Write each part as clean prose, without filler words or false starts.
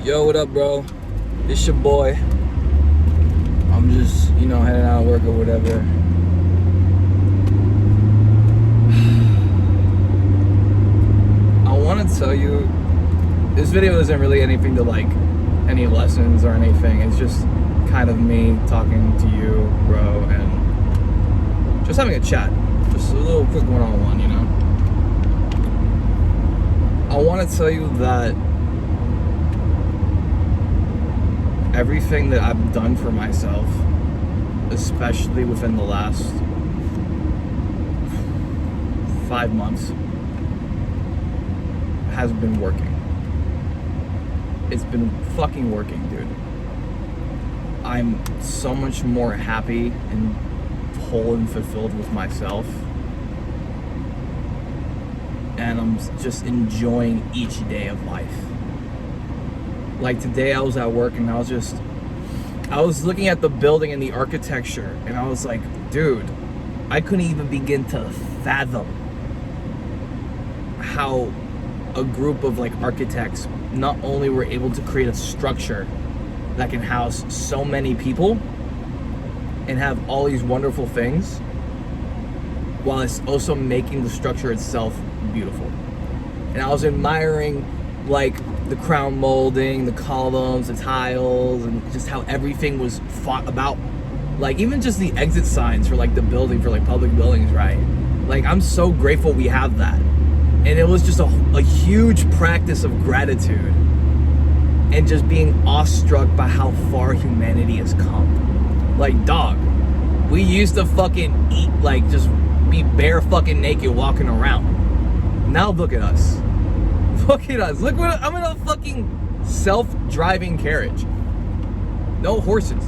Yo, what up, bro? It's your boy. I'm just, heading out of work or whatever. I want to tell you, this video isn't really anything to like, any lessons or anything. It's just kind of me talking to you, bro, and just having a chat. Just a little quick one-on-one, I want to tell you that everything that I've done for myself, especially within the last 5 months, has been working. It's been fucking working, dude. I'm so much more happy and whole and fulfilled with myself. And I'm just enjoying each day of life. Like today I was at work and I was looking at the building and the architecture and I was like, dude, I couldn't even begin to fathom how a group of like architects not only were able to create a structure that can house so many people and have all these wonderful things while it's also making the structure itself beautiful. And I was admiring like the crown molding, the columns, the tiles, and just how everything was thought about. Like even just the exit signs for like the building, for like public buildings, right? Like I'm so grateful we have that. And it was just a huge practice of gratitude and just being awestruck by how far humanity has come. Like, dog, we used to fucking eat, like just be bare fucking naked walking around. Now look at us. Look at us. Look what I'm in a fucking self-driving carriage. No horses.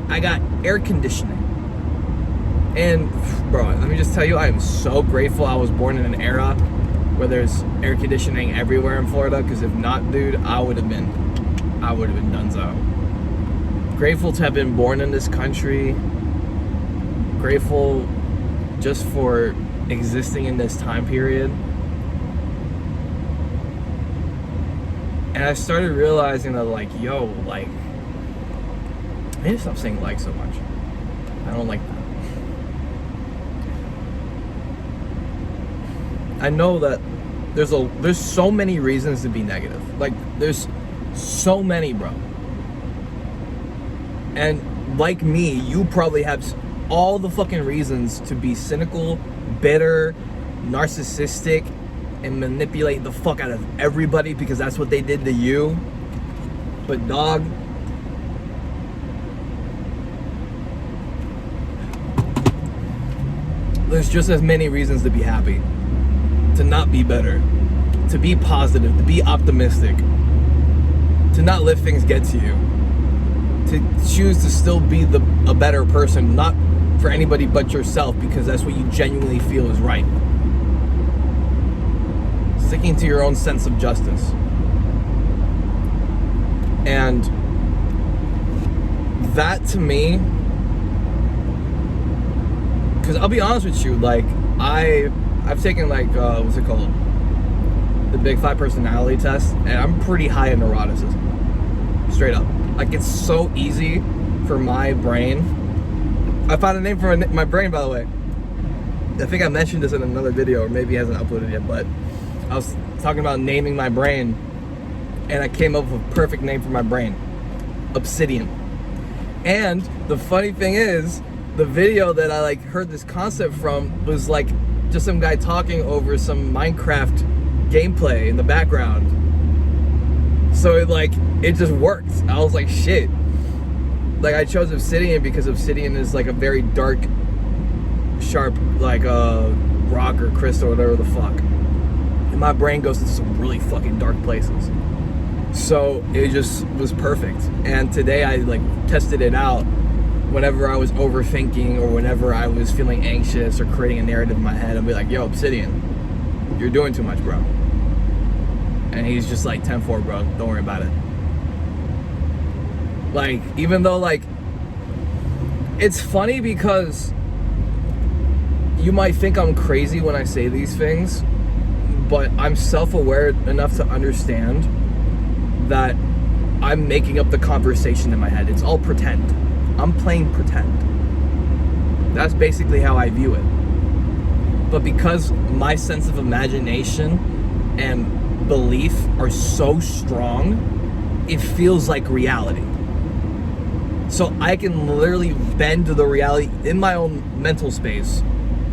I got air conditioning. And bro, let me just tell you, I am so grateful I was born in an era where there's air conditioning everywhere in Florida, because if not, dude, I would have been donezo. Grateful to have been born in this country. Grateful just for existing in this time period. And I started realizing that like, yo, like, I need to stop saying like so much. I don't like that. I know that there's so many reasons to be negative. Like there's so many, bro. And like me, you probably have all the fucking reasons to be cynical, bitter, narcissistic, and manipulate the fuck out of everybody because that's what they did to you. But dog, there's just as many reasons to be happy, to not be better, to be positive, to be optimistic, to not let things get to you, to choose to still be a better person, not for anybody but yourself, because that's what you genuinely feel is right. Sticking to your own sense of justice. And that to me, because I'll be honest with you, like I've taken like what's it called, the Big 5 personality test, and I'm pretty high in neuroticism, straight up. Like it's so easy for my brain. I found a name for my brain, by the way. I think I mentioned this in another video, or maybe it hasn't uploaded yet, but I was talking about naming my brain, and I came up with a perfect name for my brain: Obsidian. And the funny thing is, the video that I like heard this concept from was like just some guy talking over some Minecraft gameplay in the background. So it just worked. I was like, shit. Like I chose Obsidian because Obsidian is like a very dark, sharp, like rock or crystal or whatever the fuck. And my brain goes into some really fucking dark places. So it just was perfect. And today I like tested it out whenever I was overthinking or whenever I was feeling anxious or creating a narrative in my head. I'd be like, yo, Obsidian, you're doing too much, bro. And he's just like, 10-4, bro, don't worry about it. Like, even though like, it's funny because you might think I'm crazy when I say these things, but I'm self-aware enough to understand that I'm making up the conversation in my head. It's all pretend. I'm playing pretend. That's basically how I view it. But because my sense of imagination and belief are so strong, it feels like reality. So I can literally bend the reality in my own mental space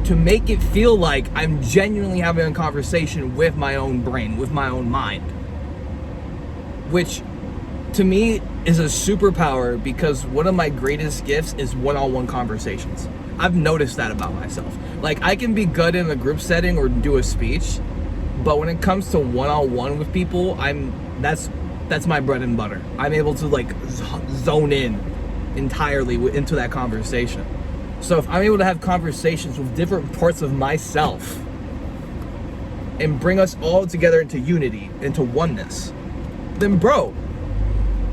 to make it feel like I'm genuinely having a conversation with my own brain, with my own mind. Which, to me, is a superpower, because one of my greatest gifts is one-on-one conversations. I've noticed that about myself. Like, I can be good in a group setting or do a speech, but when it comes to one-on-one with people, that's my bread and butter. I'm able to like zone in entirely into that conversation. So if I'm able to have conversations with different parts of myself and bring us all together into unity, into oneness, then bro,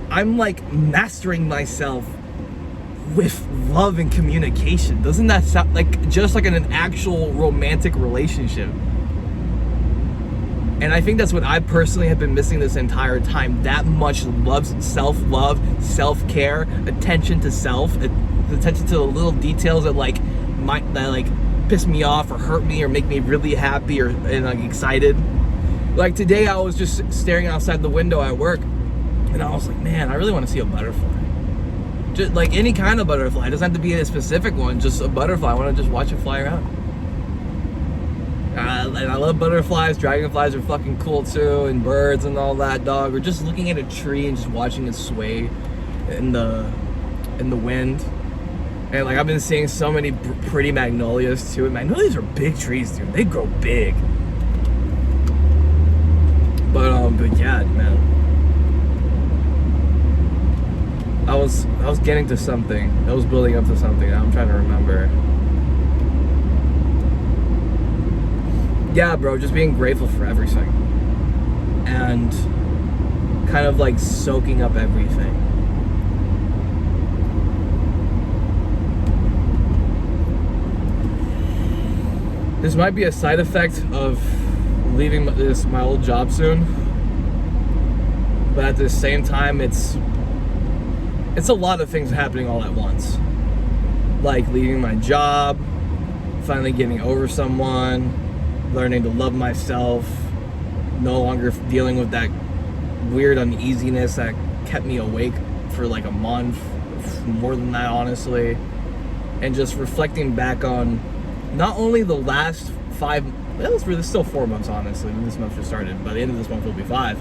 I'm like mastering myself with love and communication. Doesn't that sound like just like in an actual romantic relationship? And I think that's what I personally have been missing this entire time. That much self-love, self-care, attention to self, attention to the little details that like piss me off or hurt me or make me really happy and like excited. Like today I was just staring outside the window at work and I was like, man, I really want to see a butterfly. Just like any kind of butterfly. It doesn't have to be a specific one, just a butterfly. I want to just watch it fly around. And I love butterflies. Dragonflies are fucking cool too, and birds and all that, dog. Or just looking at a tree and just watching it sway in the wind. And like I've been seeing so many pretty magnolias too. And magnolias are big trees, dude. They grow big. But yeah, man. I was getting to something. I was building up to something. I'm trying to remember. Yeah, bro, just being grateful for everything. And kind of like soaking up everything. This might be a side effect of leaving my old job soon. But at the same time, it's a lot of things happening all at once. Like leaving my job, finally getting over someone, learning to love myself, no longer dealing with that weird uneasiness that kept me awake for like a month, more than that honestly, and just reflecting back on not only the last 5, well, it's really still 4 months honestly, this month just started, by the end of this month it'll be 5,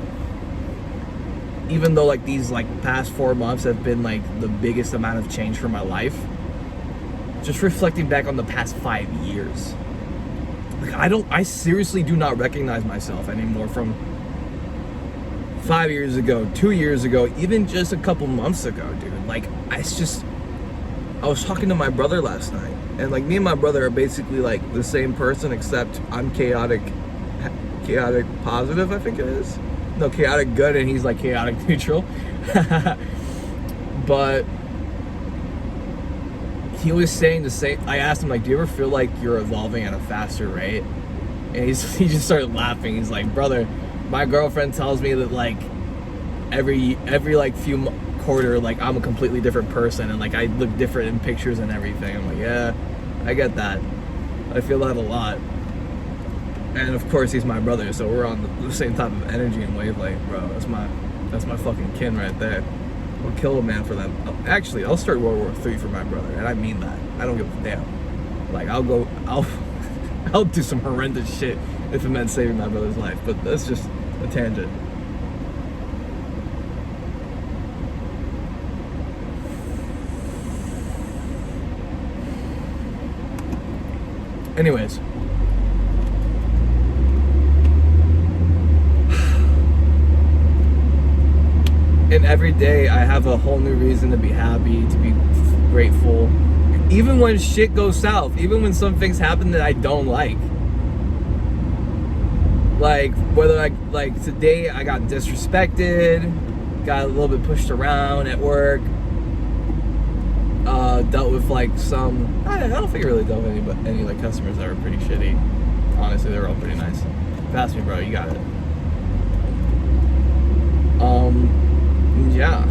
even though like these like past 4 months have been like the biggest amount of change for my life, just reflecting back on the past 5 years. Like I seriously do not recognize myself anymore from 5 years ago, 2 years ago, even just a couple months ago, dude. Like I was talking to my brother last night, and like me and my brother are basically like the same person, except I'm chaotic positive, I think it is. No, chaotic good, and he's like chaotic neutral. But he was saying the same. I asked him, like, do you ever feel like you're evolving at a faster rate? And he just started laughing. He's like, brother, my girlfriend tells me that like every like few quarter, like I'm a completely different person, and like I look different in pictures and everything. I'm like, yeah, I get that. I feel that a lot. And of course he's my brother, so we're on the same type of energy and wavelength, bro. That's my fucking kin right there. I'll kill a man for them. Actually, I'll start World War III for my brother, and I mean that. I don't give a damn. Like, I'll do some horrendous shit if it meant saving my brother's life, but that's just a tangent. Anyways. And every day I have a whole new reason to be happy, to be grateful. Even when shit goes south, even when some things happen that I don't like. Like, whether like today I got disrespected, got a little bit pushed around at work, dealt with like I don't think I really dealt with any like customers that were pretty shitty. Honestly, they were all pretty nice. Pass me, bro. You got it. Yeah.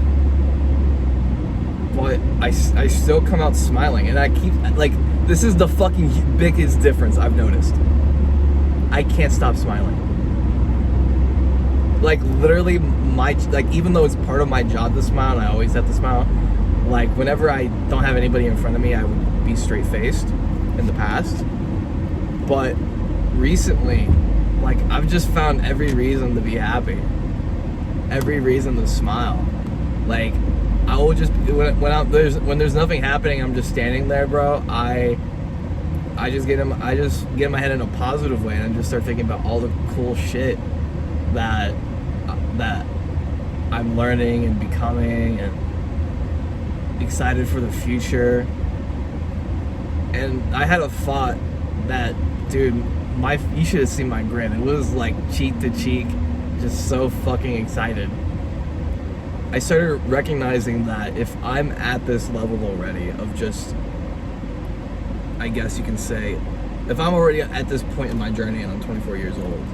But I still come out smiling, and I keep, like, this is the fucking biggest difference I've noticed. I can't stop smiling. Like, literally, even though it's part of my job to smile, and I always have to smile, like, whenever I don't have anybody in front of me, I would be straight-faced in the past. But recently, like, I've just found every reason to be happy. Every reason to smile. Like, I will just, when there's nothing happening, I'm just standing there, bro. I just get in my head in a positive way, and I just start thinking about all the cool shit that I'm learning and becoming, and excited for the future. And I had a thought that, dude, you should have seen my grin. It was like cheek to cheek, just so fucking excited. I started recognizing that if I'm at this level already of just, I guess you can say, if I'm already at this point in my journey and I'm 24 years old,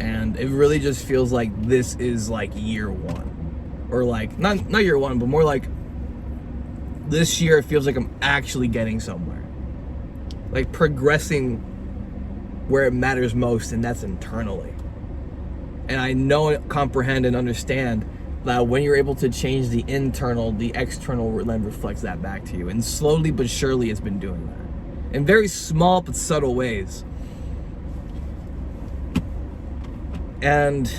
and it really just feels like this is like year one, or like, not year one, but more like this year it feels like I'm actually getting somewhere, like progressing where it matters most, and that's internally. And I know, comprehend, and understand that when you're able to change the internal, the external then reflects that back to you. And slowly but surely it's been doing that in very small but subtle ways. And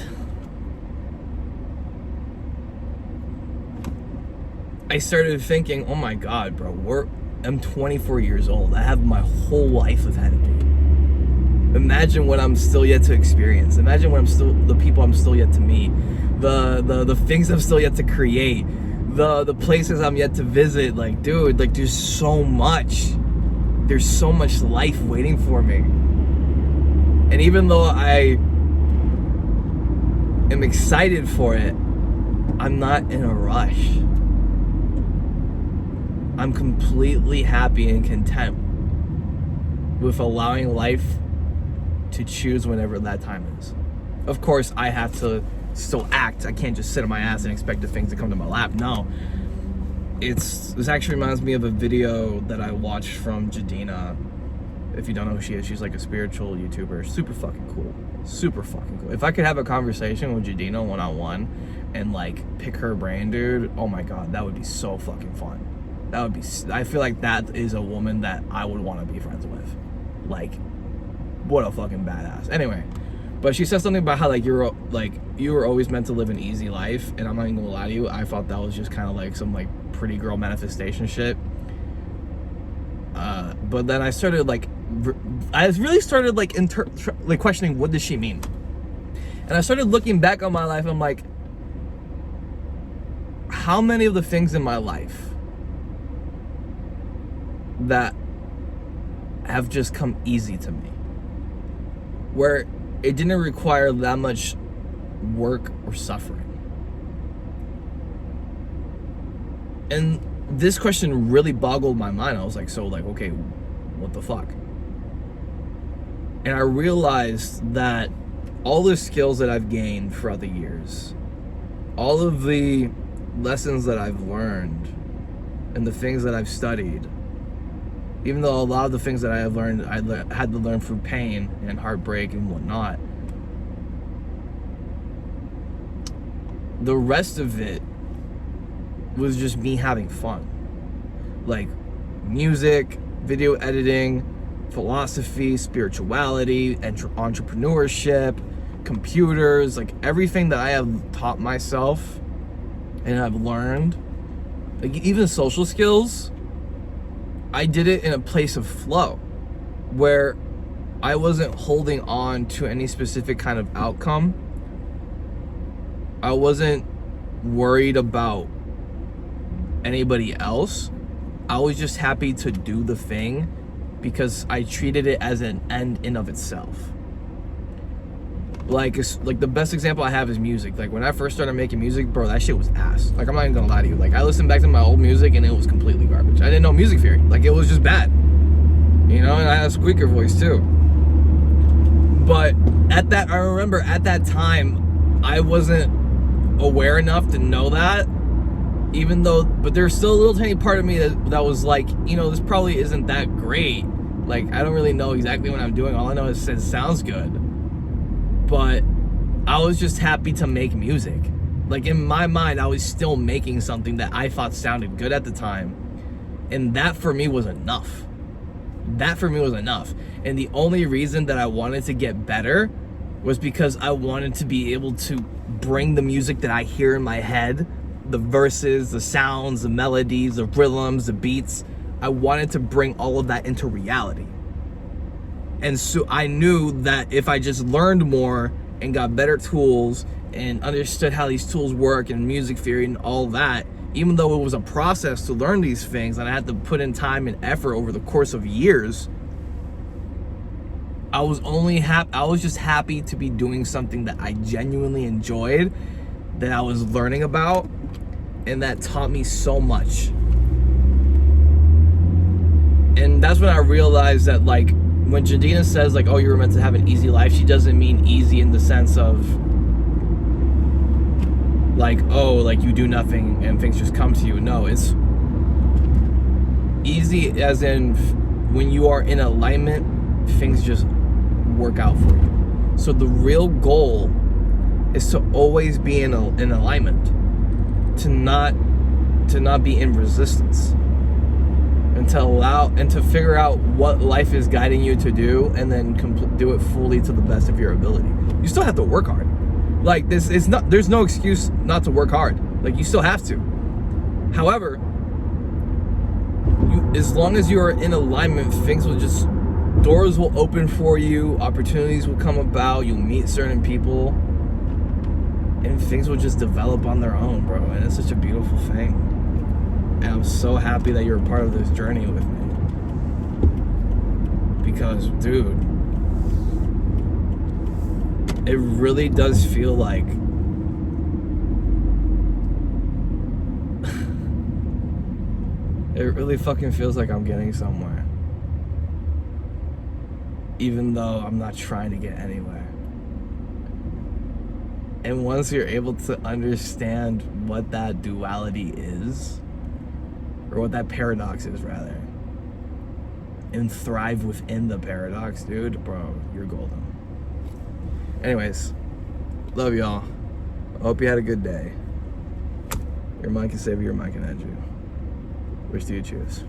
I started thinking, oh my God, bro, I'm 24 years old. I have my whole life ahead of me. Imagine what I'm still yet to experience. Imagine the people I'm still yet to meet. The things I'm still yet to create, the places I'm yet to visit. Like, dude, like, there's so much life waiting for me. And even though I am excited for it, I'm not in a rush. I'm completely happy and content with allowing life to choose whenever that time is. Of course, I have to still act. I can't just sit on my ass and expect the things to come to my lap. No. This actually reminds me of a video that I watched from Jadina. If you don't know who she is, she's like a spiritual YouTuber. Super fucking cool. Super fucking cool. If I could have a conversation with Jadina one-on-one and like pick her brain, dude, oh my God, that would be so fucking fun. I feel like that is a woman that I would want to be friends with. Like, what a fucking badass. Anyway, but she said something about how like you were always meant to live an easy life, and I'm not even gonna lie to you, I thought that was just kind of like some like pretty girl manifestation shit. But then I started like questioning, what does she mean? And I started looking back on my life. I'm like, how many of the things in my life that have just come easy to me, where it didn't require that much work or suffering? And this question really boggled my mind. I was like, so like, okay, what the fuck? And I realized that all the skills that I've gained throughout the years, all of the lessons that I've learned, and the things that I've studied, even though a lot of the things that I have learned, I had to learn through pain and heartbreak and whatnot, the rest of it was just me having fun. Like music, video editing, philosophy, spirituality, entrepreneurship, computers, like everything that I have taught myself and I've learned, like even social skills, I did it in a place of flow where I wasn't holding on to any specific kind of outcome. I wasn't worried about anybody else. I was just happy to do the thing because I treated it as an end in of itself. Like the best example I have is music. Like when I first started making music, bro, that shit was ass. Like I'm not even gonna lie to you. Like I listened back to my old music and it was completely garbage. I didn't know music theory. Like it was just bad. You know, and I had a squeaker voice too. But I remember at that time, I wasn't aware enough to know that. But there's still a little tiny part of me that was like, this probably isn't that great. Like, I don't really know exactly what I'm doing. All I know is it sounds good. But I was just happy to make music. Like, in my mind, I was still making something that I thought sounded good at the time. And that for me was enough. And the only reason that I wanted to get better was because I wanted to be able to bring the music that I hear in my head, the verses, the sounds, the melodies, the rhythms, the beats. I wanted to bring all of that into reality. And so I knew that if I just learned more and got better tools and understood how these tools work and music theory and all that, even though it was a process to learn these things and I had to put in time and effort over the course of years, I was just happy to be doing something that I genuinely enjoyed, that I was learning about, and that taught me so much. And that's when I realized that, like, when Jadina says, like, oh, you were meant to have an easy life, she doesn't mean easy in the sense of, like, oh, like, you do nothing and things just come to you. No, it's easy as in when you are in alignment, things just work out for you. So the real goal is to always be in alignment, to not be in resistance, and to figure out what life is guiding you to do, and then do it fully to the best of your ability. You still have to work hard. Like, there's no excuse not to work hard. Like, you still have to. However, as long as you are in alignment, doors will open for you, opportunities will come about, you'll meet certain people, and things will just develop on their own, bro. And it's such a beautiful thing. And I'm so happy that you're a part of this journey with me. Because, dude, it really does feel like it really fucking feels like I'm getting somewhere. Even though I'm not trying to get anywhere. And once you're able to understand what that duality is, or what that paradox is, rather, and thrive within the paradox, dude, bro, you're golden. Anyways, love y'all. I hope you had a good day. Your mind can save you, your mind can end you. Which do you choose?